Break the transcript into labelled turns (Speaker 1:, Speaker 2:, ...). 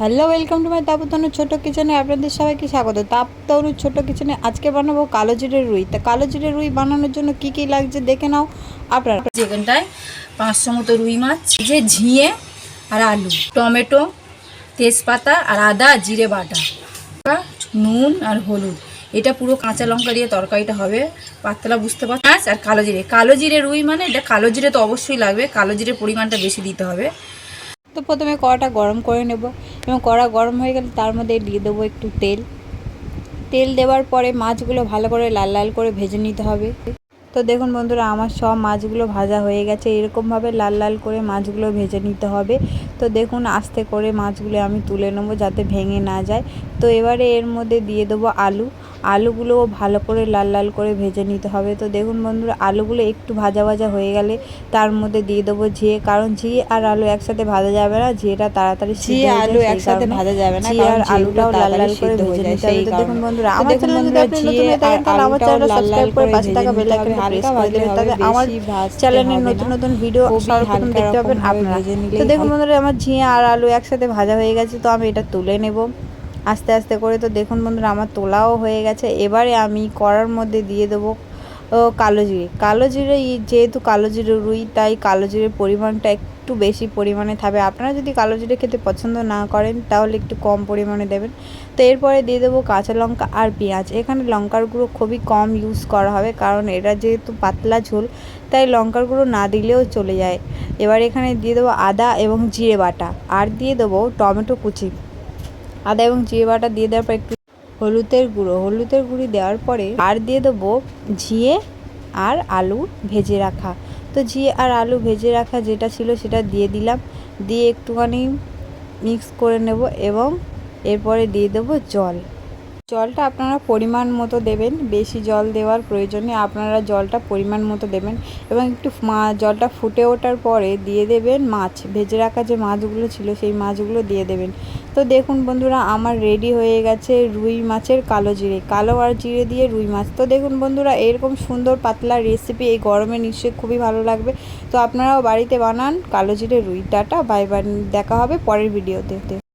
Speaker 1: Hello, welcome to my তাপতনুর ছোটো কিচেনে আপনাদের সবাইকে স্বাগত। তাপতনুর ছোটো কিচেনে আজকে বানাবো কালো জিরে রুই। তা কালো জিরে রুই বানানোর জন্য কি কি লাগছে দেখে নাও আপনারা।
Speaker 2: যেখানটায় 500 মতো রুই মাছ, যে ঝিঙে আর আলু, টমেটো, তেজপাতা আর আদা জিরে বাটা, নুন আর হলুদ। এটা পুরো কাঁচা লঙ্কা দিয়ে তরকারিটা হবে, পাতলা বুঝতে পারছ। আর কালো জিরে রুই মানে এটা কালো জিরে তো অবশ্যই লাগবে, কালো জিরে পরিমাণটা বেশি দিতে হবে।
Speaker 1: তো প্রথমে কড়াটা গরম করে নেব এবং কড়া গরম হয়ে গেলে তার মধ্যে দিয়ে দেবো একটু তেল দেওয়ার পরে মাছগুলো ভালো করে লাল লাল করে ভেজে নিতে হবে। তো দেখুন বন্ধুরা, আমার সব মাছগুলো ভাজা হয়ে গেছে। এরকমভাবে লাল লাল করে মাছগুলো ভেজে নিতে হবে। তো দেখুন আস্তে করে মাছগুলো আমি তুলে নেবো যাতে ভেঙে না যায়। তো এবারে এর মধ্যে দিয়ে দেবো আলুগুলোও ভালো করে লাল লাল করে ভেজে নিতে হবে। তো দেখুন বন্ধুরা, আলুগুলো একটু ভাজা ভাজা হয়ে গেলে তার মধ্যে দিয়ে দেবো ঝিঙে, কারণ ঝিঙে আর আলু একসাথে ভাজা যাবে না, ঝিঙেটা তাড়াতাড়ি সিদ্ধ হয়ে যায়, আলু একসাথে ভাজা যাবে না, ঝিঙে আর আলুটাও লাল লাল করে ভেজে নিতে হবে। তো দেখুন বন্ধুরা, আমার চ্যানেল যদি আপনি নতুন হয়ে থাকেন তাহলে আমার চ্যানেলটা সাবস্ক্রাইব করে পাশে থাকা বেল আইকনটা প্রেস করে দেবেন, তাতে আমার চ্যানেলের নতুন নতুন ভিডিও সর্বপ্রথম দেখতে পাবেন আপনারা। তো দেখুন বন্ধুরা, আমার ঝিঙে আর আলু একসাথে ভাজা হয়ে গেছে। তো আমি এটা তুলে নেব আস্তে আস্তে করে। তো দেখুন বন্ধুরা, আমার তোলাও হয়ে গেছে। এবারে আমি কড়ার মধ্যে দিয়ে দেবো কালো জিরে যেহেতু কালো জিরে রুই, তাই কালো জিরের পরিমাণটা একটু বেশি পরিমাণে থাকবে। আপনারা যদি কালো জিরে খেতে পছন্দ না করেন তাহলে একটু কম পরিমাণে দেবেন। তো এরপরে দিয়ে দেবো কাঁচা লঙ্কা আর পেঁয়াজ। এখানে লঙ্কার গুঁড়ো খুবই কম ইউজ করা হবে, কারণ এটা যেহেতু পাতলা ঝোল, তাই লঙ্কার গুঁড়ো না দিলেও চলে যায়। এবার এখানে দিয়ে দেবো আদা এবং জিরে বাটা, আর দিয়ে দেবো টমেটো কুচি। আদা এবং জিরে বাটা দিয়ে দেওয়ার পর একটু হলুদের গুঁড়ি দেওয়ার পরে আর দিয়ে দেবো ঝিঙে আর আলু ভেজে রাখা। তো ঝিঙে আর আলু ভেজে রাখা যেটা ছিল সেটা দিয়ে দিলাম, দিয়ে একটুখানি মিক্স করে নেব এবং এরপরে দিয়ে দেবো জলটা আপনারা পরিমাণ মতো দেবেন, বেশি জল দেওয়ার প্রয়োজন নেই, আপনারা জলটা পরিমাণ মতো দেবেন। এবং একটু জলটা ফুটে ওঠার পরে দিয়ে দেবেন মাছ, ভেজে রাখা যে মাছগুলো ছিল সেই মাছগুলো দিয়ে দেবেন। তো দেখুন বন্ধুরা, আমার রেডি হয়ে গেছে রুই মাছের কালো আর জিরে দিয়ে রুই মাছ। তো দেখুন বন্ধুরা, এরকম সুন্দর পাতলা রেসিপি এই গরমে নিশ্চয়ই খুবই ভালো লাগবে। তো আপনারাও বাড়িতে বানান কালো জিরে রুই। টাটা, বাই বাই, দেখা হবে পরের ভিডিওতে।